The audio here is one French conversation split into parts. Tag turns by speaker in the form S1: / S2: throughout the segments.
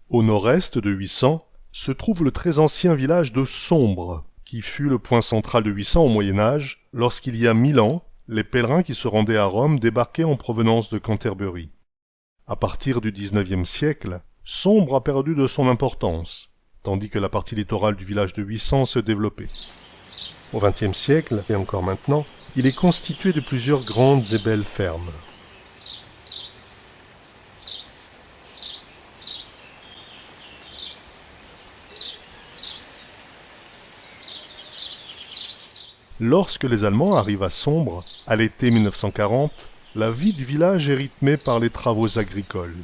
S1: Au nord-est de 800 se trouve le très ancien village de Sombre, qui fut le point central de 800 au Moyen-Âge, lorsqu'il y a 1000 ans, les pèlerins qui se rendaient à Rome débarquaient en provenance de Canterbury. À partir du XIXe siècle, Sombre a perdu de son importance, tandis que la partie littorale du village de 800 se développait. Au XXe siècle, et encore maintenant, il est constitué de plusieurs grandes et belles fermes. Lorsque les Allemands arrivent à Sombre, à l'été 1940, la vie du village est rythmée par les travaux agricoles.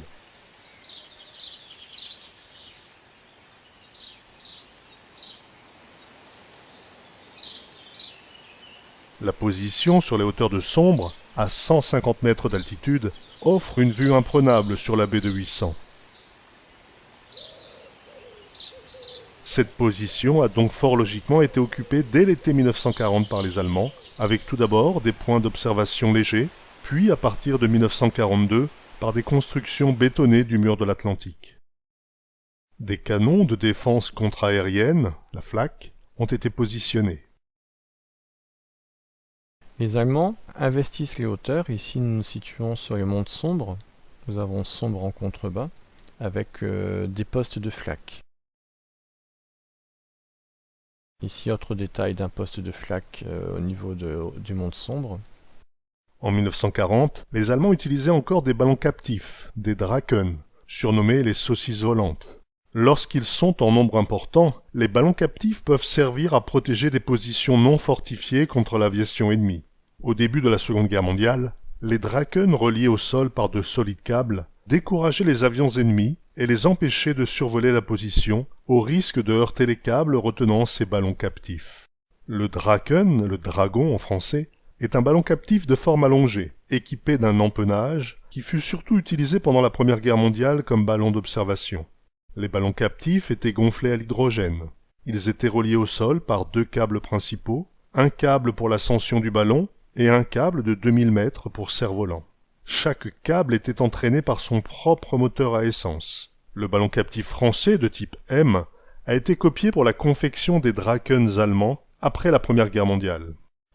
S1: La position sur les hauteurs de Sombre, à 150 mètres d'altitude, offre une vue imprenable sur la baie de 800. Cette position a donc fort logiquement été occupée dès l'été 1940 par les Allemands, avec tout d'abord des points d'observation légers, puis à partir de 1942 par des constructions bétonnées du mur de l'Atlantique. Des canons de défense contre-aérienne, la Flak, ont été positionnés.
S2: Les Allemands investissent les hauteurs. Ici, nous nous situons sur les monts de Sombre. Nous avons Sombre en contrebas, avec des postes de flak. Ici, autre détail d'un poste de flak au niveau du mont de Sombre.
S1: En 1940, les Allemands utilisaient encore des ballons captifs, des Draken, surnommés les saucisses volantes. Lorsqu'ils sont en nombre important, les ballons captifs peuvent servir à protéger des positions non fortifiées contre l'aviation ennemie. Au début de la Seconde Guerre mondiale, les Draken reliés au sol par de solides câbles décourageaient les avions ennemis et les empêchaient de survoler la position, au risque de heurter les câbles retenant ces ballons captifs. Le Draken, le dragon en français, est un ballon captif de forme allongée, équipé d'un empennage, qui fut surtout utilisé pendant la Première Guerre mondiale comme ballon d'observation. Les ballons captifs étaient gonflés à l'hydrogène. Ils étaient reliés au sol par 2 câbles principaux, un câble pour l'ascension du ballon et un câble de 2000 mètres pour cerf-volant. Chaque câble était entraîné par son propre moteur à essence. Le ballon captif français de type M a été copié pour la confection des Drakens allemands après la Première Guerre mondiale.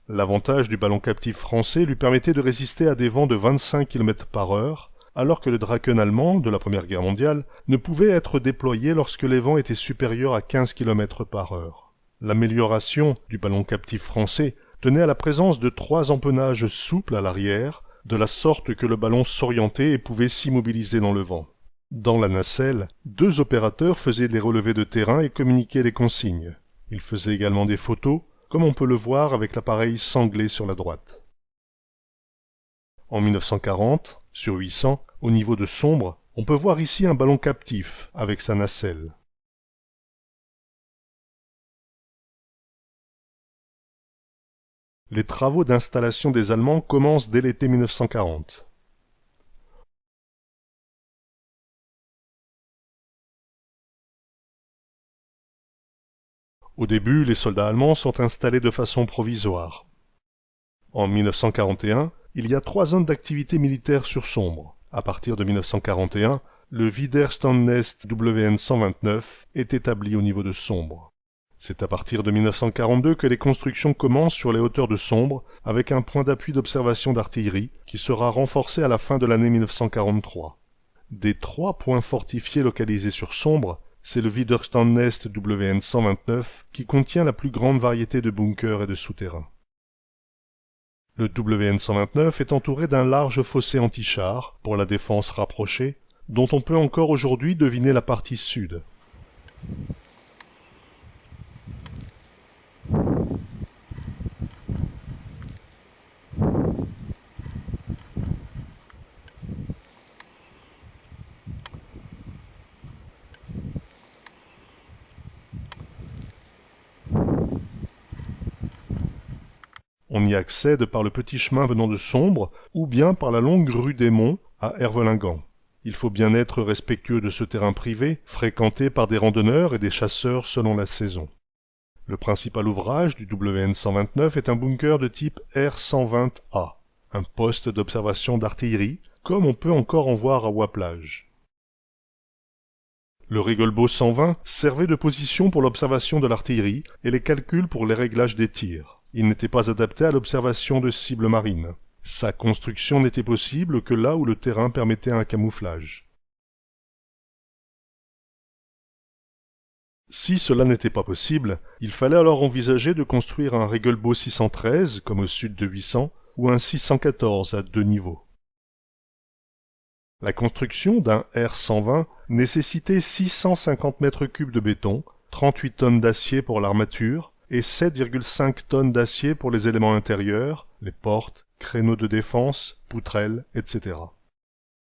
S1: L'avantage du ballon captif français lui permettait de résister à des vents de 25 km/h, alors que le Draken allemand de la Première Guerre mondiale ne pouvait être déployé lorsque les vents étaient supérieurs à 15 km/h. L'amélioration du ballon captif français tenait à la présence de 3 empennages souples à l'arrière, de la sorte que le ballon s'orientait et pouvait s'immobiliser dans le vent. Dans la nacelle, 2 opérateurs faisaient des relevés de terrain et communiquaient les consignes. Ils faisaient également des photos, comme on peut le voir avec l'appareil sanglé sur la droite. En 1940, sur 800, au niveau de Sombre, on peut voir ici un ballon captif avec sa nacelle. Les travaux d'installation des Allemands commencent dès l'été 1940. Au début, les soldats allemands sont installés de façon provisoire. En 1941, il y a 3 zones d'activité militaire sur Sombre. À partir de 1941, le Widerstandsnest WN-129 est établi au niveau de Sombre. C'est à partir de 1942 que les constructions commencent sur les hauteurs de Sombre, avec un point d'appui d'observation d'artillerie qui sera renforcé à la fin de l'année 1943. Des 3 points fortifiés localisés sur Sombre, c'est le Widerstandsnest WN-129 qui contient la plus grande variété de bunkers et de souterrains. Le WN-129 est entouré d'un large fossé anti-char pour la défense rapprochée, dont on peut encore aujourd'hui deviner la partie sud. On y accède par le petit chemin venant de Sombre ou bien par la longue rue des Monts à Hervelingant. Il faut bien être respectueux de ce terrain privé, fréquenté par des randonneurs et des chasseurs selon la saison. Le principal ouvrage du WN-129 est un bunker de type R-120A, un poste d'observation d'artillerie, comme on peut encore en voir à Waplage. Le Rigolbo 120 servait de position pour l'observation de l'artillerie et les calculs pour les réglages des tirs. Il n'était pas adapté à l'observation de cibles marines. Sa construction n'était possible que là où le terrain permettait un camouflage. Si cela n'était pas possible, il fallait alors envisager de construire un Rigolbo 613, comme au sud de 800, ou un 614 à 2 niveaux. La construction d'un R120 nécessitait 650 mètres cubes de béton, 38 tonnes d'acier pour l'armature et 7,5 tonnes d'acier pour les éléments intérieurs, les portes, créneaux de défense, poutrelles, etc.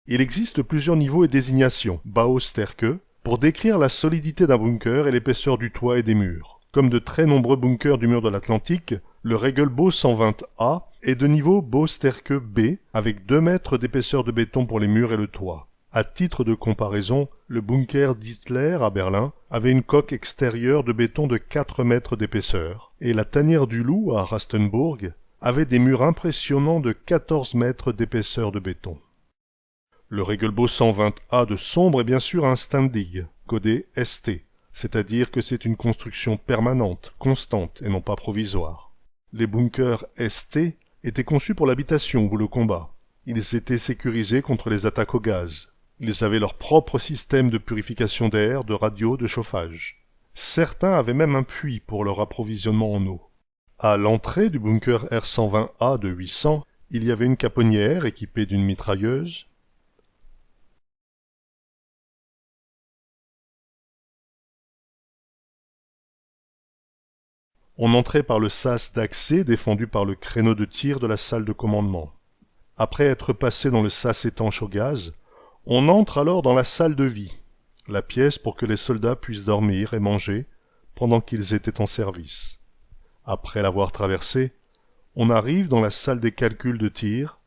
S1: Il existe plusieurs niveaux et désignations, Bausterke, pour décrire la solidité d'un bunker et l'épaisseur du toit et des murs. Comme de très nombreux bunkers du mur de l'Atlantique, le Rigolbo 120A est de niveau Bausterke B, avec 2 mètres d'épaisseur de béton pour les murs et le toit. À titre de comparaison, le bunker d'Hitler à Berlin avait une coque extérieure de béton de 4 mètres d'épaisseur, et la tanière du Loup à Rastenburg avait des murs impressionnants de 14 mètres d'épaisseur de béton. Le Rigolbo 120A de Sombre est bien sûr un standig, codé ST, c'est-à-dire que c'est une construction permanente, constante et non pas provisoire. Les bunkers ST étaient conçus pour l'habitation ou le combat. Ils étaient sécurisés contre les attaques au gaz. Ils avaient leur propre système de purification d'air, de radio, de chauffage. Certains avaient même un puits pour leur approvisionnement en eau. À l'entrée du bunker R120A de 800, il y avait une caponnière équipée d'une mitrailleuse. On entrait par le sas d'accès défendu par le créneau de tir de la salle de commandement. Après être passé dans le sas étanche au gaz, on entre alors dans la salle de vie, la pièce pour que les soldats puissent dormir et manger pendant qu'ils étaient en service. Après l'avoir traversé, on arrive dans la salle des calculs de tir,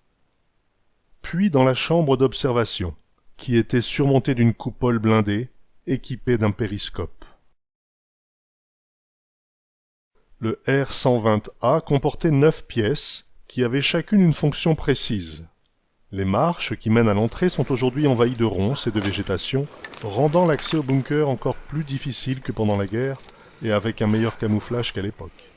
S1: puis dans la chambre d'observation, qui était surmontée d'une coupole blindée, équipée d'un périscope. Le R120A comportait 9 pièces qui avaient chacune une fonction précise. Les marches qui mènent à l'entrée sont aujourd'hui envahies de ronces et de végétation, rendant l'accès au bunker encore plus difficile que pendant la guerre et avec un meilleur camouflage qu'à l'époque.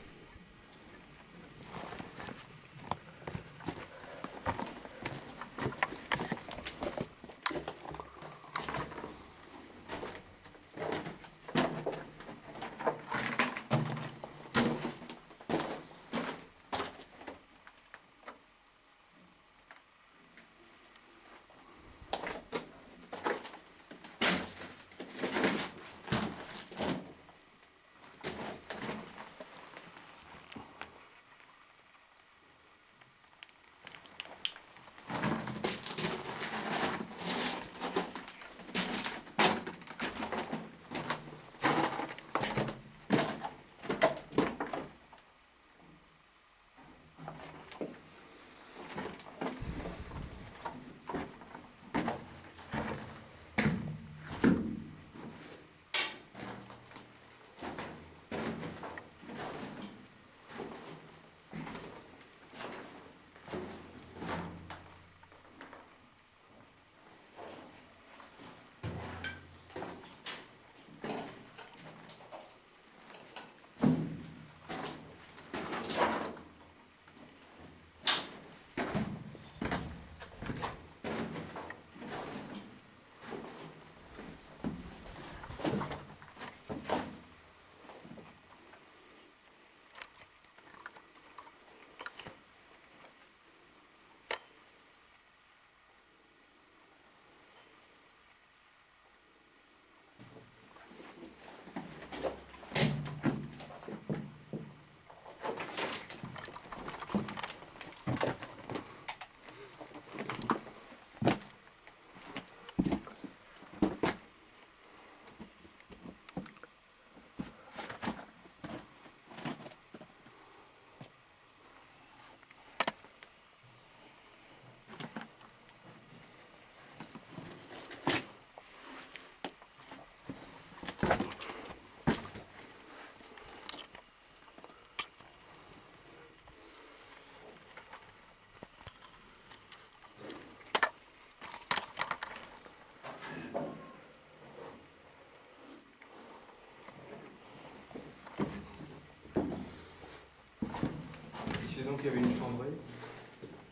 S3: Disons qu'il y avait une chambrée,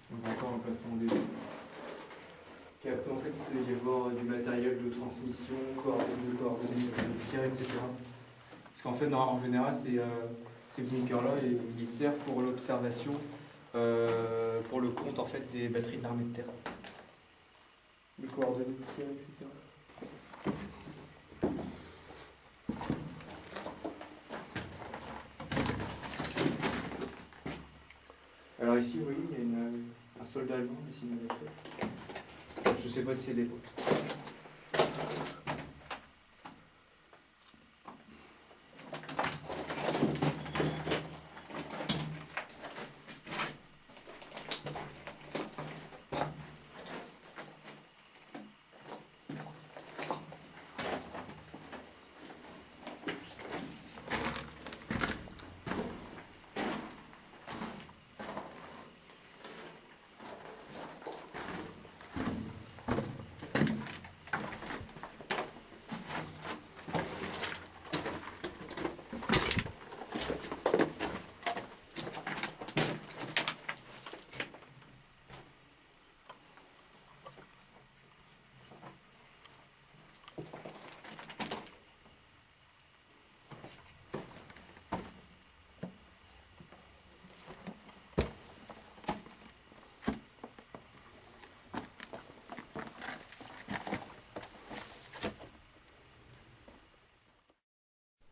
S3: donc encore un plafond des deux. Puis après, en fait, il devait y avoir du matériel de transmission, de coordonnées, de tir, etc. Parce qu'en fait, en général, ces bunkers-là, ils servent pour l'observation, pour le compte en fait, des batteries de l'armée de terre. Les coordonnées de tir, etc. Alors ici, vous voyez, il y a un soldat allemand dessiné avec eux. Je ne sais pas si c'est l'époque.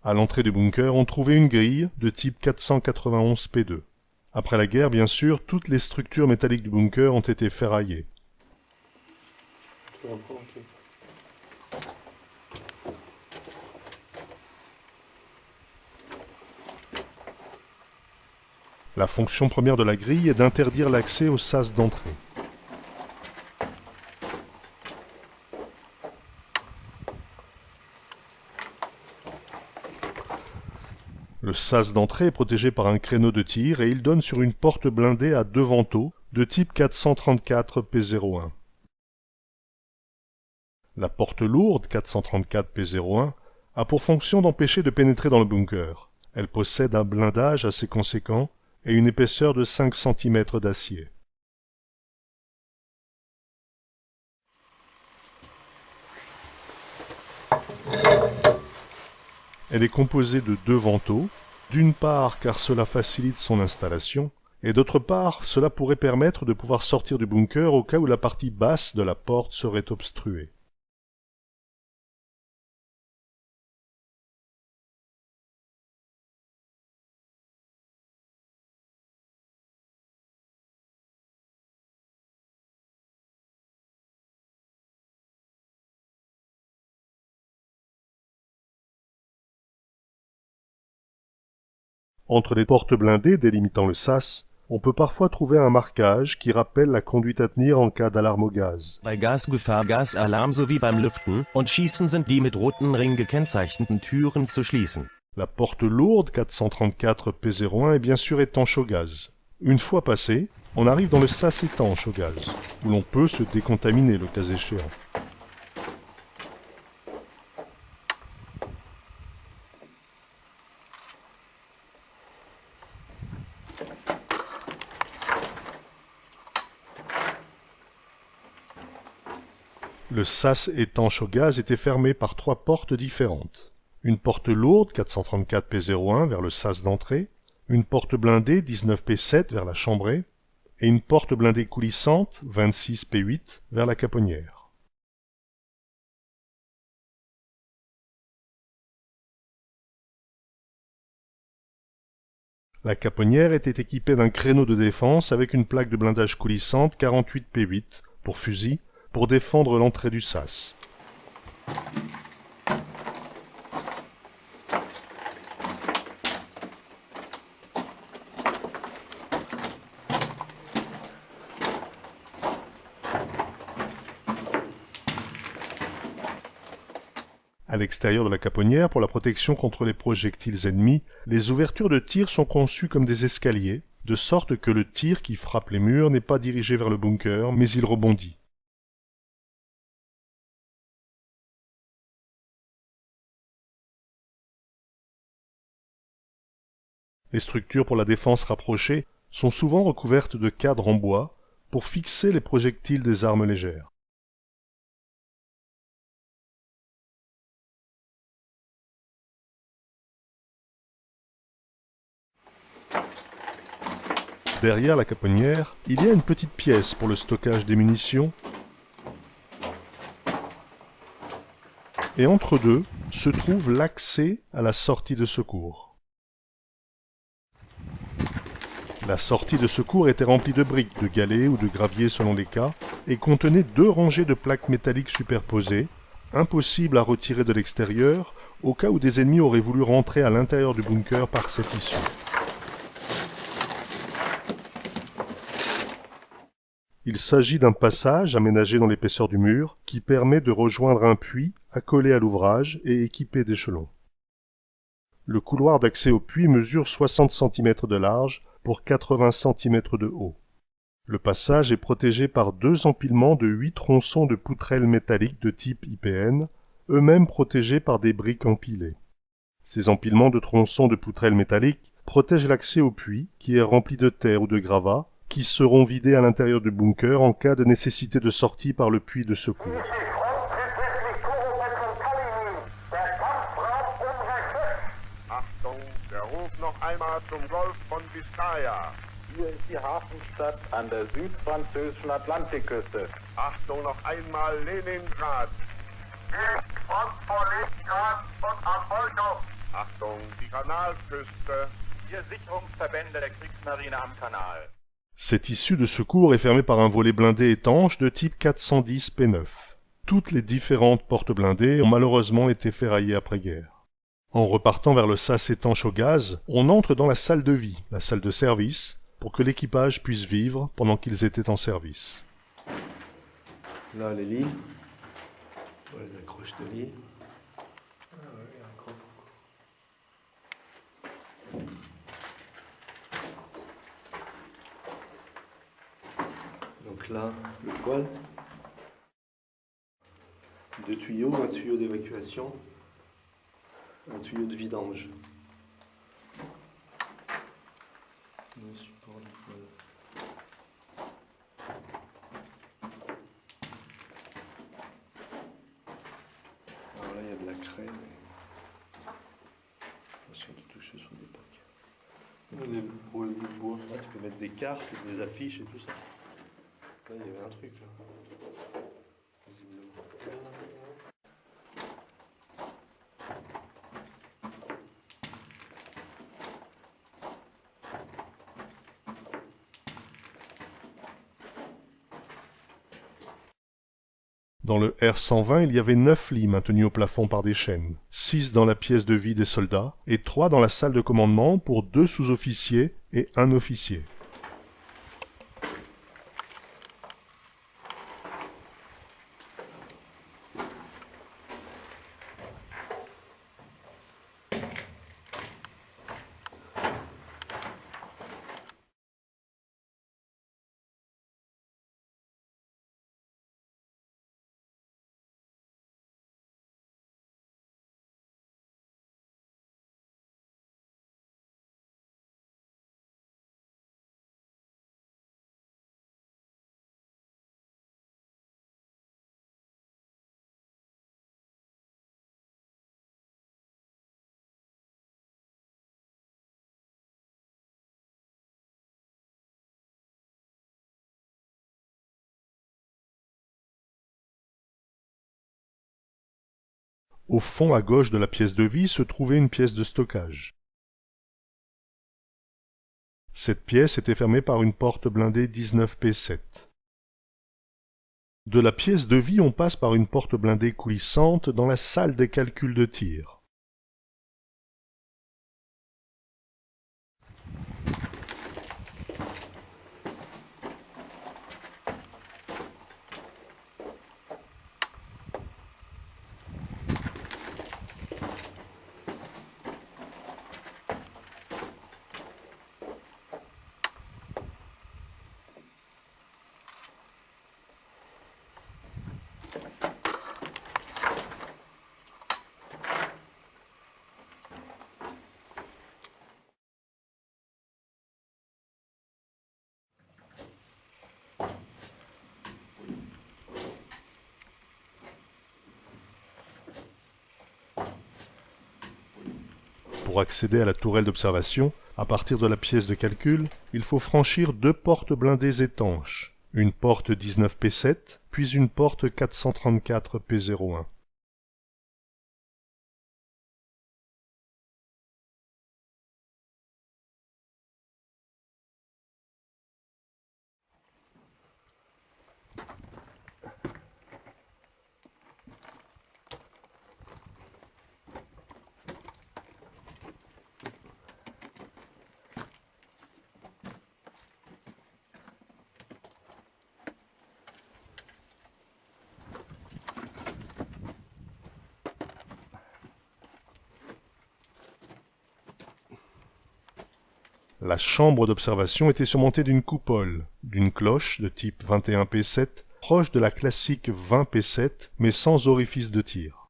S1: À l'entrée du bunker, on trouvait une grille de type 491 P2. Après la guerre, bien sûr, toutes les structures métalliques du bunker ont été ferraillées. La fonction première de la grille est d'interdire l'accès au sas d'entrée. Le sas d'entrée est protégé par un créneau de tir et il donne sur une porte blindée à 2 vantaux de type 434 P01. La porte lourde 434 P01 a pour fonction d'empêcher de pénétrer dans le bunker. Elle possède un blindage assez conséquent et une épaisseur de 5 cm d'acier. Elle est composée de 2 vantaux, d'une part car cela facilite son installation, et d'autre part cela pourrait permettre de pouvoir sortir du bunker au cas où la partie basse de la porte serait obstruée. Entre les portes blindées délimitant le sas, on peut parfois trouver un marquage qui rappelle la conduite à tenir en cas d'alarme au gaz.
S4: Bei Gasgefahr, Gasalarm sowie beim Lüften und Schießen sind die mit rotem Ring gekennzeichneten Türen zu schließen.
S1: La porte lourde 434 P01 est bien sûr étanche au gaz. Une fois passée, on arrive dans le sas étanche au gaz, où l'on peut se décontaminer le cas échéant. Le sas étanche au gaz était fermé par 3 portes différentes. Une porte lourde 434 P01 vers le sas d'entrée, une porte blindée 19 P7 vers la chambrée, et une porte blindée coulissante 26 P8 vers la caponnière. La caponnière était équipée d'un créneau de défense avec une plaque de blindage coulissante 48 P8 pour fusil, pour défendre l'entrée du sas. À l'extérieur de la caponnière, pour la protection contre les projectiles ennemis, les ouvertures de tir sont conçues comme des escaliers, de sorte que le tir qui frappe les murs n'est pas dirigé vers le bunker, mais il rebondit. Les structures pour la défense rapprochée sont souvent recouvertes de cadres en bois pour fixer les projectiles des armes légères. Derrière la caponnière, il y a une petite pièce pour le stockage des munitions. Et entre deux se trouve l'accès à la sortie de secours. La sortie de secours était remplie de briques, de galets ou de gravier selon les cas, et contenait 2 rangées de plaques métalliques superposées, impossibles à retirer de l'extérieur, au cas où des ennemis auraient voulu rentrer à l'intérieur du bunker par cette issue. Il s'agit d'un passage aménagé dans l'épaisseur du mur qui permet de rejoindre un puits accolé à l'ouvrage et équipé d'échelons. Le couloir d'accès au puits mesure 60 cm de large pour 80 cm de haut. Le passage est protégé par 2 empilements de 8 tronçons de poutrelles métalliques de type IPN, eux-mêmes protégés par des briques empilées. Ces empilements de tronçons de poutrelles métalliques protègent l'accès au puits qui est rempli de terre ou de gravats, qui seront vidés à l'intérieur du bunker en cas de nécessité de sortie par le puits de secours.
S5: Achtung, der Ruf noch einmal zum Golf von Biscaya.
S6: Hier ist die Hafenstadt an der südfranzösischen Atlantikküste.
S5: Achtung, noch einmal Leningrad.
S7: Und vor Leningrad und Erfolgung.
S5: Achtung, die Kanalküste.
S6: Hier Sicherungsverbände der Kriegsmarine am Kanal.
S1: Cette issue de secours est fermée par un volet blindé étanche de type 410 P9. Toutes les différentes portes blindées ont malheureusement été ferraillées après-guerre. En repartant vers le sas étanche au gaz, on entre dans la salle de vie, la salle de service, pour que l'équipage puisse vivre pendant qu'ils étaient en service.
S8: Là, les lits. Les accroches de lit. Donc là, le poêle. 2 tuyaux, un tuyau d'évacuation, un tuyau de vidange. Le support du poêle. Alors là, il y a de la craie, mais attention de toucher sur des paquets. Les poêles de bois, là, tu peux mettre des cartes, des affiches et tout ça. Là, il y avait un truc là.
S1: Dans le R120, il y avait 9 lits maintenus au plafond par des chaînes, 6 dans la pièce de vie des soldats et 3 dans la salle de commandement pour 2 sous-officiers et 1 officier. Au fond à gauche de la pièce de vie se trouvait une pièce de stockage. Cette pièce était fermée par une porte blindée 19P7. De la pièce de vie, on passe par une porte blindée coulissante dans la salle des calculs de tir. Pour accéder à la tourelle d'observation, à partir de la pièce de calcul, il faut franchir 2 portes blindées étanches, une porte 19P7, puis une porte 434 P01. La chambre d'observation était surmontée d'une coupole, d'une cloche de type 21P7, proche de la classique 20P7, mais sans orifice de tir.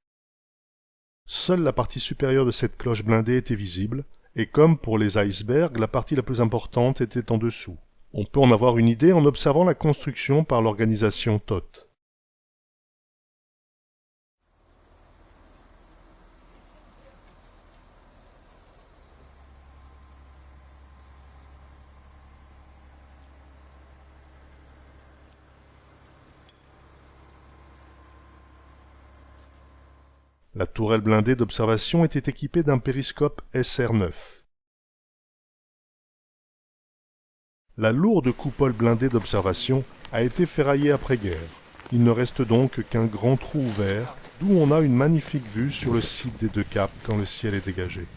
S1: Seule la partie supérieure de cette cloche blindée était visible, et comme pour les icebergs, la partie la plus importante était en dessous. On peut en avoir une idée en observant la construction par l'organisation TOT. La tourelle blindée d'observation était équipée d'un périscope SR9. La lourde coupole blindée d'observation a été ferraillée après-guerre. Il ne reste donc qu'un grand trou ouvert, d'où on a une magnifique vue sur le site des 2 caps quand le ciel est dégagé.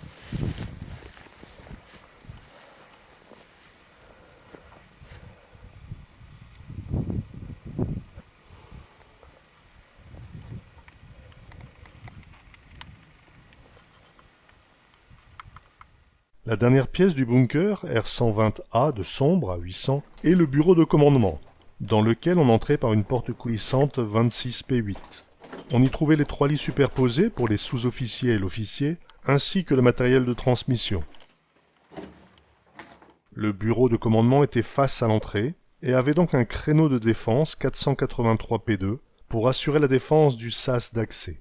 S1: La dernière pièce du bunker, R120A de sombre à 800, est le bureau de commandement, dans lequel on entrait par une porte coulissante 26P8. On y trouvait les 3 lits superposés pour les sous-officiers et l'officier, ainsi que le matériel de transmission. Le bureau de commandement était face à l'entrée, et avait donc un créneau de défense 483P2 pour assurer la défense du sas d'accès.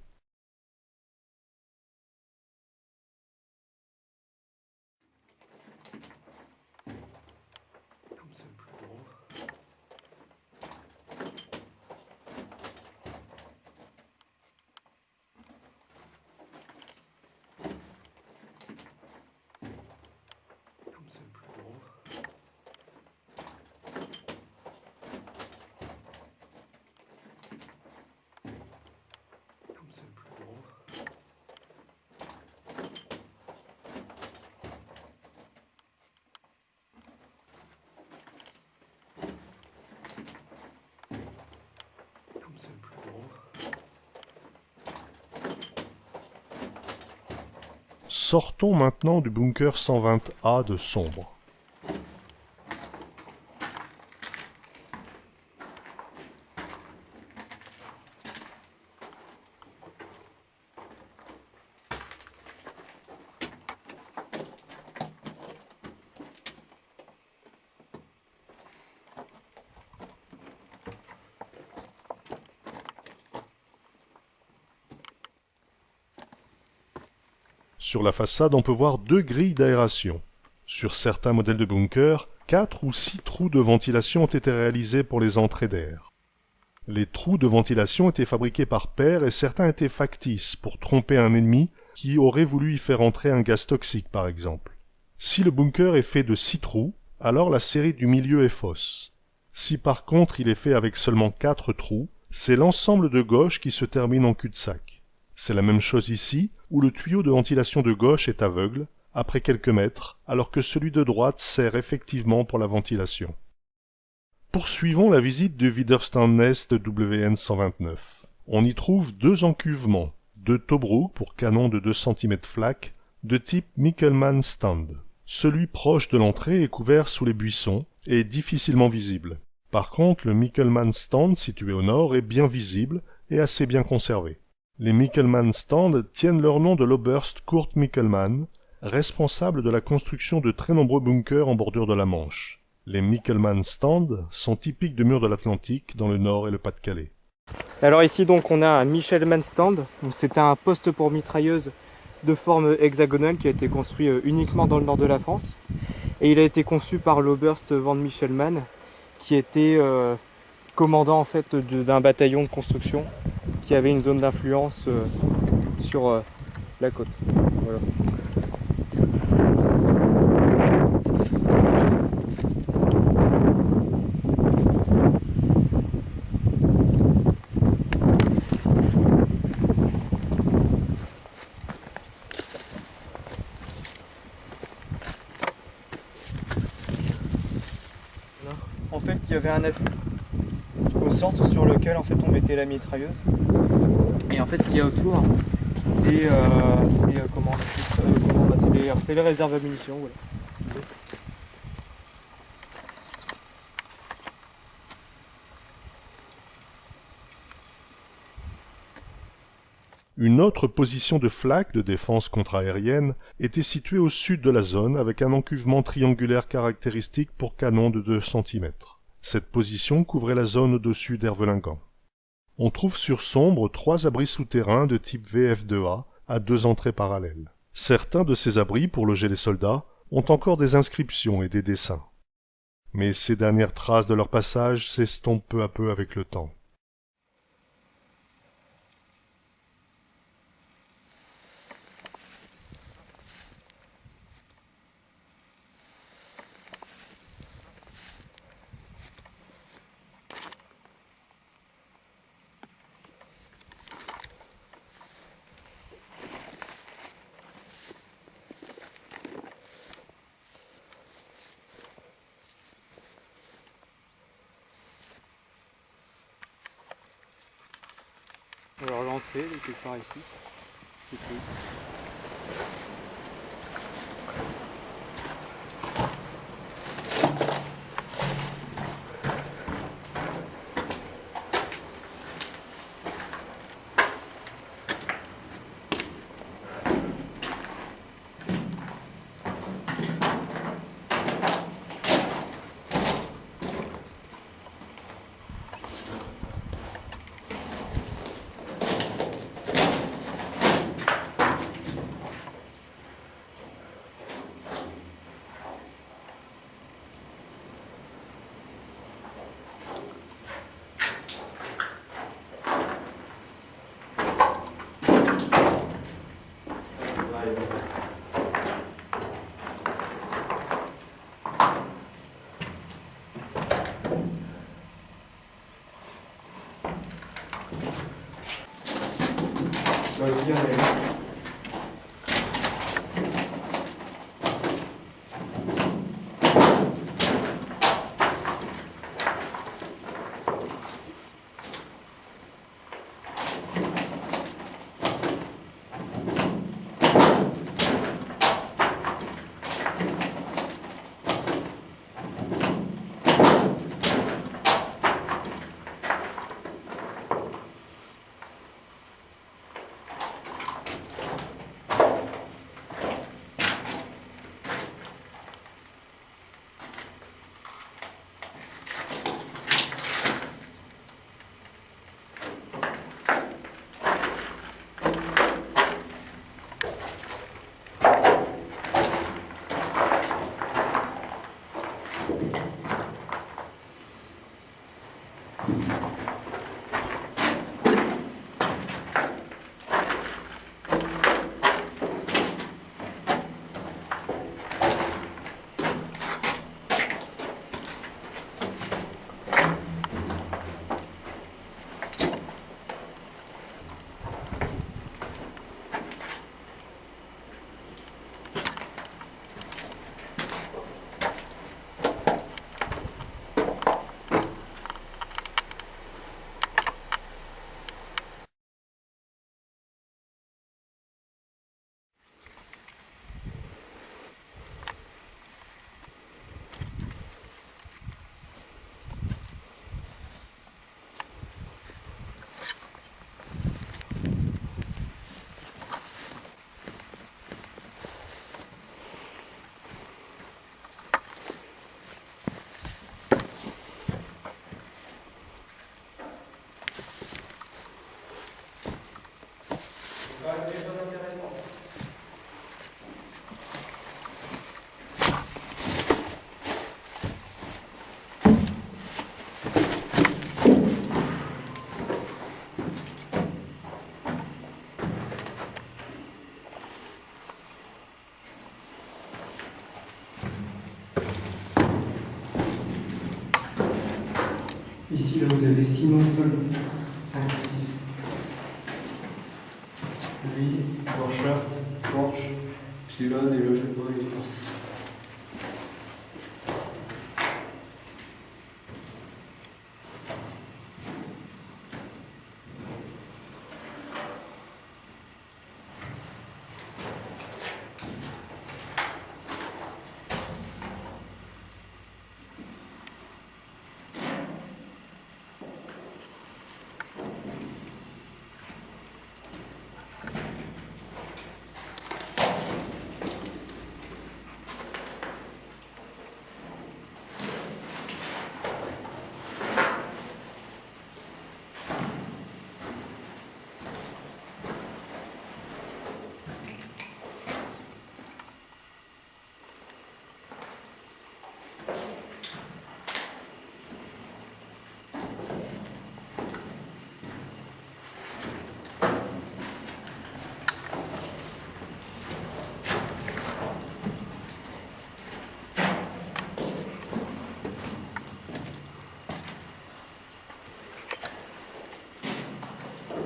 S1: Sortons maintenant du bunker 120A de sombre. Sur la façade, on peut voir 2 grilles d'aération. Sur certains modèles de bunkers, 4 ou 6 trous de ventilation ont été réalisés pour les entrées d'air. Les trous de ventilation étaient fabriqués par paire et certains étaient factices pour tromper un ennemi qui aurait voulu y faire entrer un gaz toxique par exemple. Si le bunker est fait de 6 trous, alors la série du milieu est fausse. Si par contre il est fait avec seulement 4 trous, c'est l'ensemble de gauche qui se termine en cul-de-sac. C'est la même chose ici, où le tuyau de ventilation de gauche est aveugle, après quelques mètres, alors que celui de droite sert effectivement pour la ventilation. Poursuivons la visite du Widerstandsnest WN129. On y trouve 2 encuvements, 2 Tobruk pour canon de 2 cm flak, de type Michelmann Stand. Celui proche de l'entrée est couvert sous les buissons et est difficilement visible. Par contre, le Michelmann Stand situé au nord est bien visible et assez bien conservé. Les Michelmann Stand tiennent leur nom de l'Oberst Kurt Michelmann, responsable de la construction de très nombreux bunkers en bordure de la Manche. Les Michelmann Stand sont typiques de murs de l'Atlantique dans le Nord et le Pas-de-Calais.
S3: Alors ici donc on a un Michelmann Stand, donc c'était un poste pour mitrailleuse de forme hexagonale qui a été construit uniquement dans le nord de la France. Et il a été conçu par l'Oberst von Michelmann, qui était commandant en fait d'un bataillon de construction qui avait une zone d'influence sur la côte. Voilà. En fait, il y avait un affût au centre sur lequel en fait on mettait la mitrailleuse. Et en fait, ce qu'il y a autour, c'est c'est les réserves à munitions. Voilà.
S1: Une autre position de flak de défense contre-aérienne était située au sud de la zone avec un encuvement triangulaire caractéristique pour canon de 2 cm. Cette position couvrait la zone au-dessus d'Hervelingan. On trouve sur Sombre 3 abris souterrains de type VF2A à 2 entrées parallèles. Certains de ces abris pour loger les soldats ont encore des inscriptions et des dessins. Mais ces dernières traces de leur passage s'estompent peu à peu avec le temps.
S3: Alors l'entrée, quelque part ici, c'est tout.
S9: Vas-y, allez.
S3: C'est très intéressant. vous avez 6 noms de sol. 5 et 6. Lui, Borchardt, Porsche, Pilon et le jeu de Bordeaux et Corsi.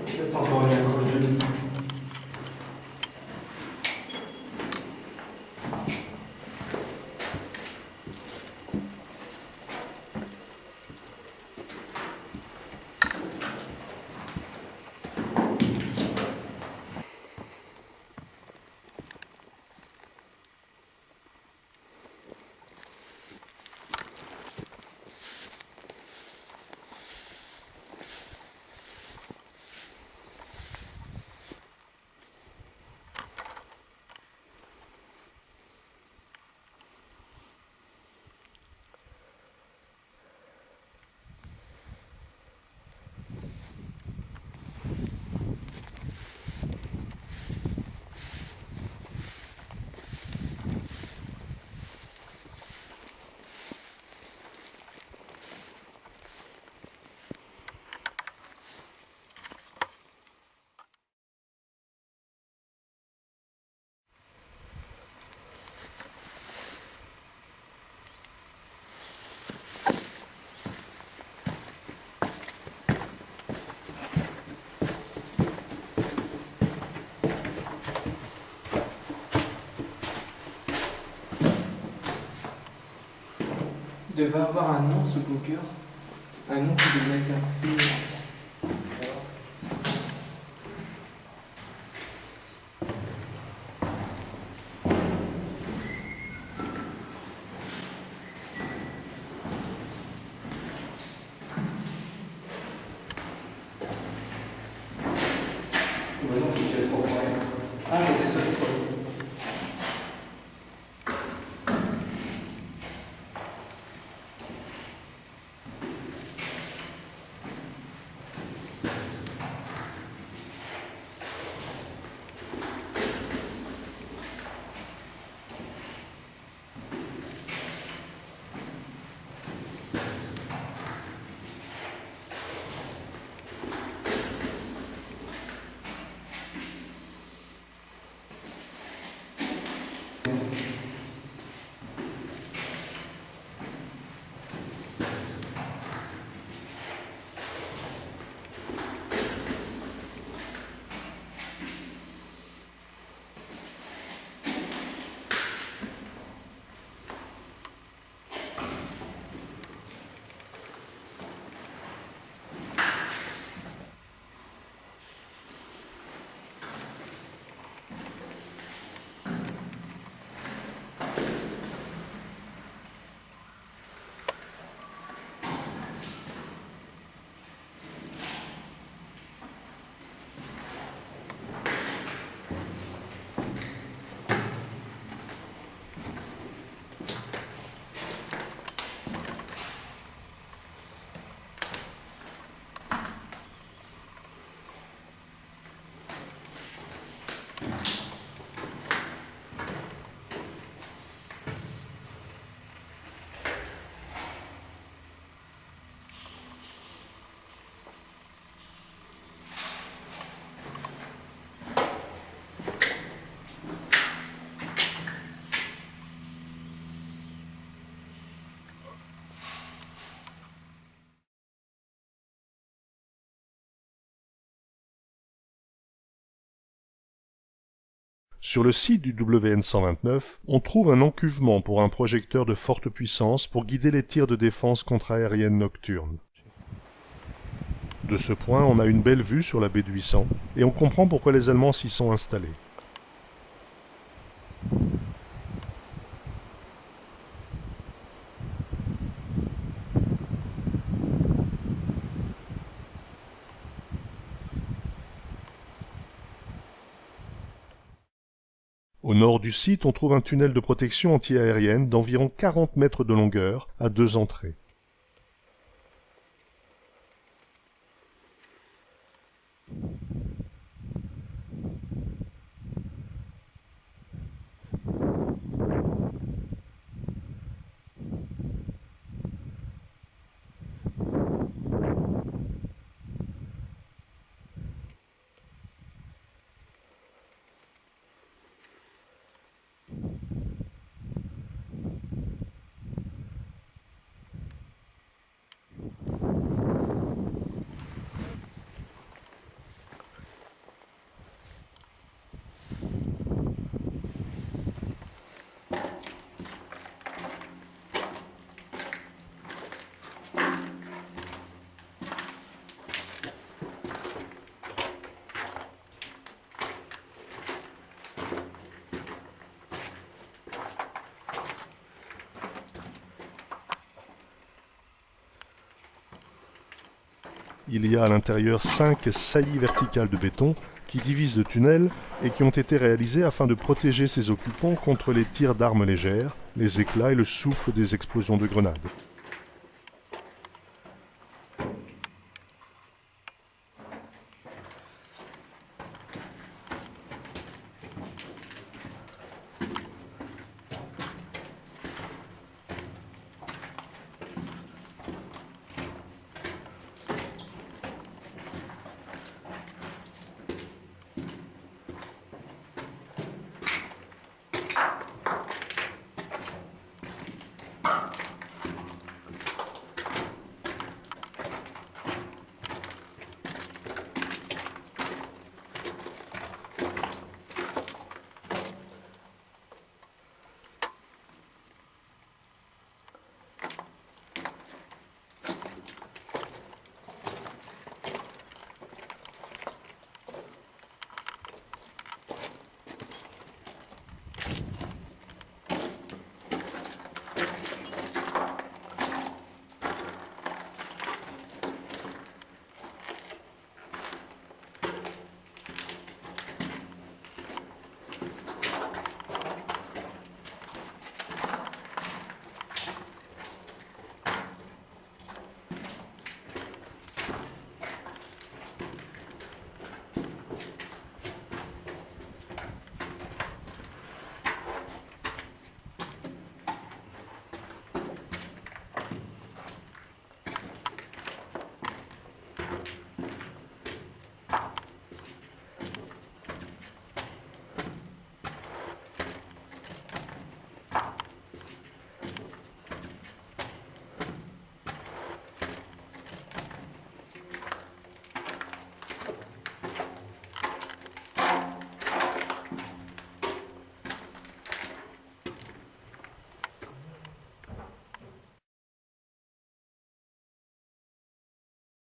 S3: Ça, c'est encore une accroche de lit. Il devait avoir un nom, ce poker. Un nom qui devait être inscrit. Ouais, non, faut que tu aies trop fort. Ah, mais c'est ça le problème.
S1: Sur le site du WN-129, on trouve un encuvement pour un projecteur de forte puissance pour guider les tirs de défense contre-aérienne nocturne. De ce point, on a une belle vue sur la baie d'Huissan, et on comprend pourquoi les Allemands s'y sont installés. Au nord du site, on trouve un tunnel de protection anti-aérienne d'environ 40 mètres de longueur, à 2 entrées. Il y a à l'intérieur 5 saillies verticales de béton qui divisent le tunnel et qui ont été réalisées afin de protéger ses occupants contre les tirs d'armes légères, les éclats et le souffle des explosions de grenades.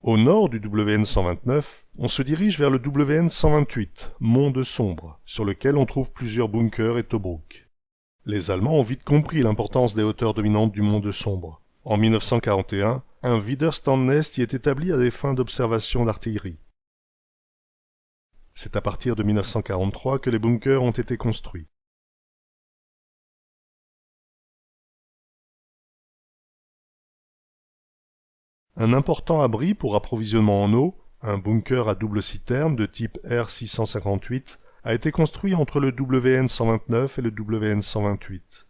S1: Au nord du WN-129, on se dirige vers le WN-128, Mont de Sombre, sur lequel on trouve plusieurs bunkers et Tobruk. Les Allemands ont vite compris l'importance des hauteurs dominantes du Mont de Sombre. En 1941, un Widerstandsnest y est établi à des fins d'observation d'artillerie. C'est à partir de 1943 que les bunkers ont été construits. Un important abri pour approvisionnement en eau, un bunker à double citerne de type R658, a été construit entre le WN-129 et le WN-128.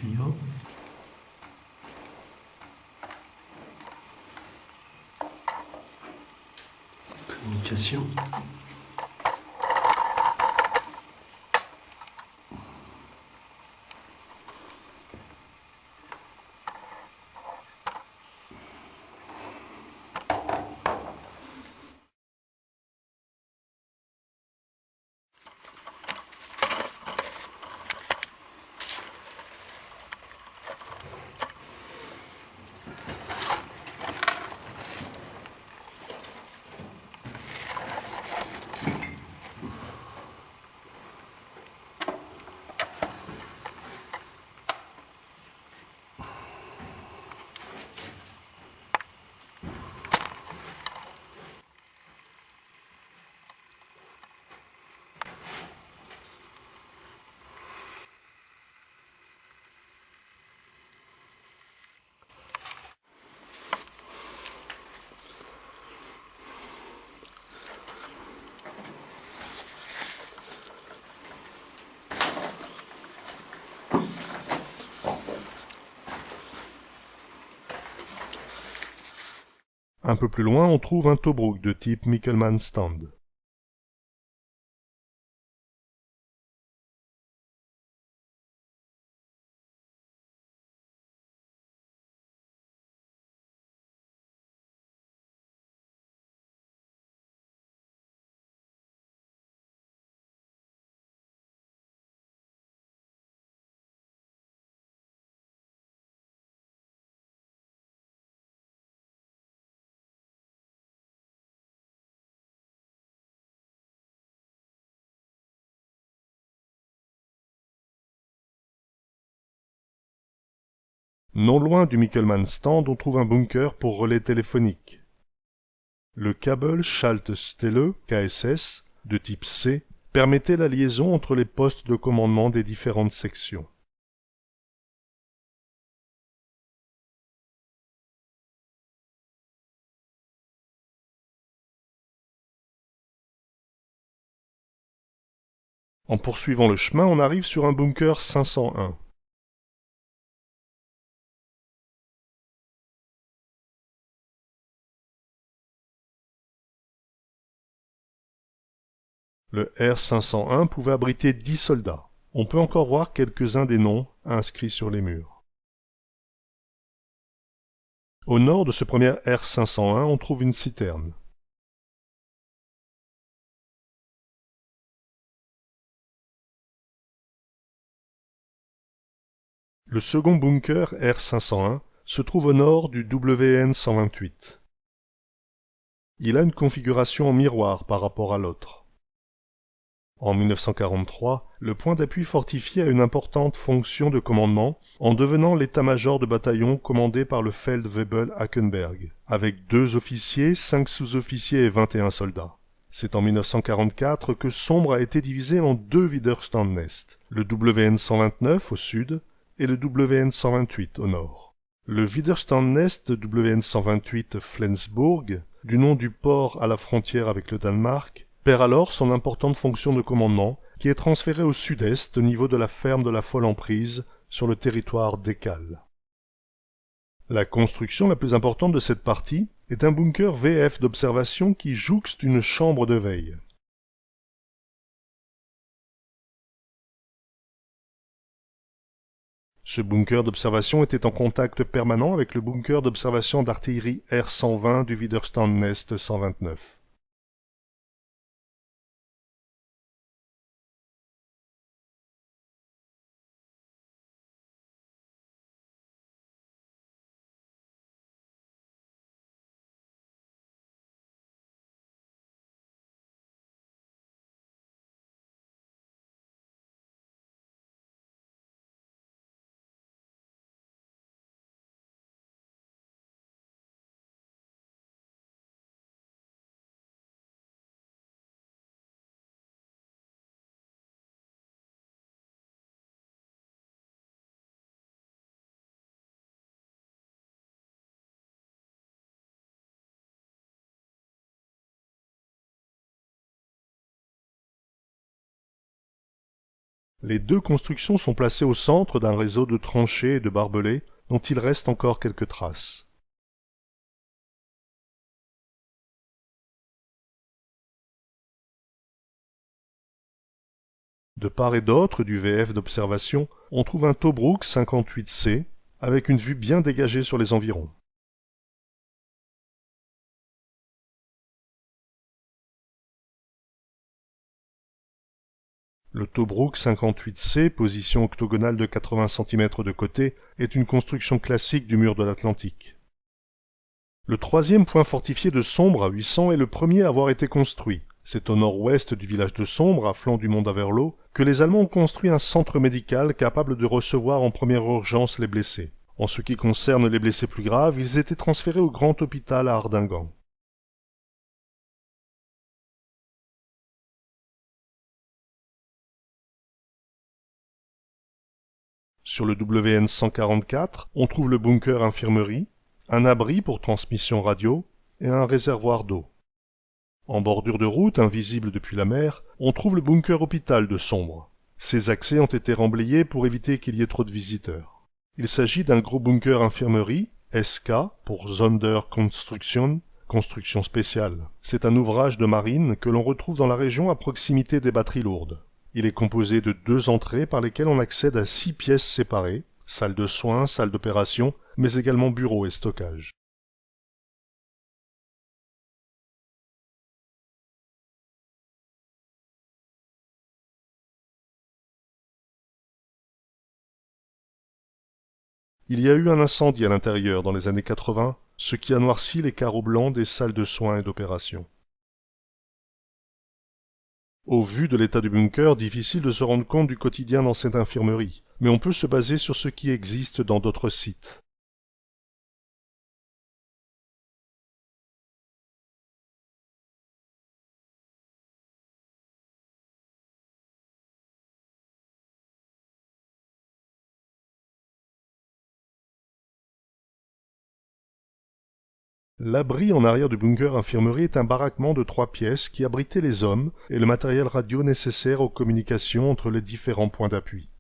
S8: tuyaux. Communication.
S1: Un peu plus loin, on trouve un Tobruk de type Michelmann Stand. Non loin du Michelmann Stand, on trouve un bunker pour relais téléphonique. Le câble Schaltstelle KSS, de type C, permettait la liaison entre les postes de commandement des différentes sections. En poursuivant le chemin, on arrive sur un bunker 501. Le R501 pouvait abriter 10 soldats. On peut encore voir quelques-uns des noms inscrits sur les murs. Au nord de ce premier R501, on trouve une citerne. Le second bunker R501 se trouve au nord du WN128. Il a une configuration en miroir par rapport à l'autre. En 1943, le point d'appui fortifié a une importante fonction de commandement en devenant l'état-major de bataillon commandé par le Feldwebel Hackenberg, avec 2 officiers, 5 sous-officiers et 21 soldats. C'est en 1944 que Sombre a été divisé en 2 Widerstandsnest, le WN129 au sud et le WN128 au nord. Le Widerstandsnest WN128 Flensburg, du nom du port à la frontière avec le Danemark, perd alors son importante fonction de commandement qui est transférée au sud-est au niveau de la ferme de la Folle-en-Prise sur le territoire d'Écal. La construction la plus importante de cette partie est un bunker VF d'observation qui jouxte une chambre de veille. Ce bunker d'observation était en contact permanent avec le bunker d'observation d'artillerie R120 du Widerstandsnest 129. Les deux constructions sont placées au centre d'un réseau de tranchées et de barbelés dont il reste encore quelques traces. De part et d'autre du VF d'observation, on trouve un Tobruk 58C avec une vue bien dégagée sur les environs. Le Tobruk 58C, position octogonale de 80 cm de côté, est une construction classique du mur de l'Atlantique. Le troisième point fortifié de Sombre à 800 est le premier à avoir été construit. C'est au nord-ouest du village de Sombre, à flanc du mont d'Averlo, que les Allemands ont construit un centre médical capable de recevoir en première urgence les blessés. En ce qui concerne les blessés plus graves, ils étaient transférés au grand hôpital à Ardingan. Sur le WN 144, on trouve le bunker infirmerie, un abri pour transmission radio et un réservoir d'eau. En bordure de route, invisible depuis la mer, on trouve le bunker hôpital de Sombre. Ses accès ont été remblayés pour éviter qu'il y ait trop de visiteurs. Il s'agit d'un gros bunker infirmerie, SK pour Sonderkonstruktion, construction spéciale. C'est un ouvrage de marine que l'on retrouve dans la région à proximité des batteries lourdes. Il est composé de 2 entrées par lesquelles on accède à 6 pièces séparées, salle de soins, salle d'opération, mais également bureaux et stockage. Il y a eu un incendie à l'intérieur dans les années 80, ce qui a noirci les carreaux blancs des salles de soins et d'opération. Au vu de l'état du bunker, difficile de se rendre compte du quotidien dans cette infirmerie, mais on peut se baser sur ce qui existe dans d'autres sites. L'abri en arrière du bunker infirmerie est un baraquement de 3 pièces qui abritait les hommes et le matériel radio nécessaire aux communications entre les différents points d'appui.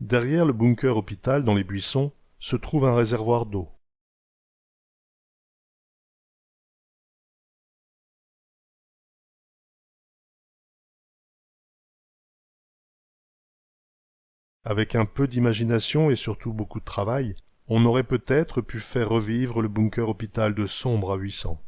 S1: Derrière le bunker hôpital, dans les buissons, se trouve un réservoir d'eau. Avec un peu d'imagination et surtout beaucoup de travail, on aurait peut-être pu faire revivre le bunker hôpital de Sombre à 800.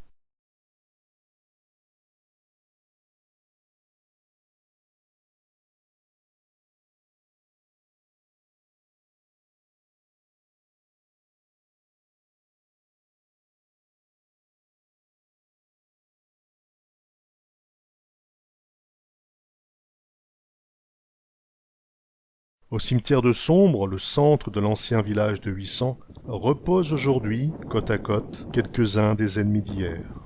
S1: Au cimetière de Sombre, le centre de l'ancien village de 800, reposent aujourd'hui, côte à côte, quelques-uns des ennemis d'hier.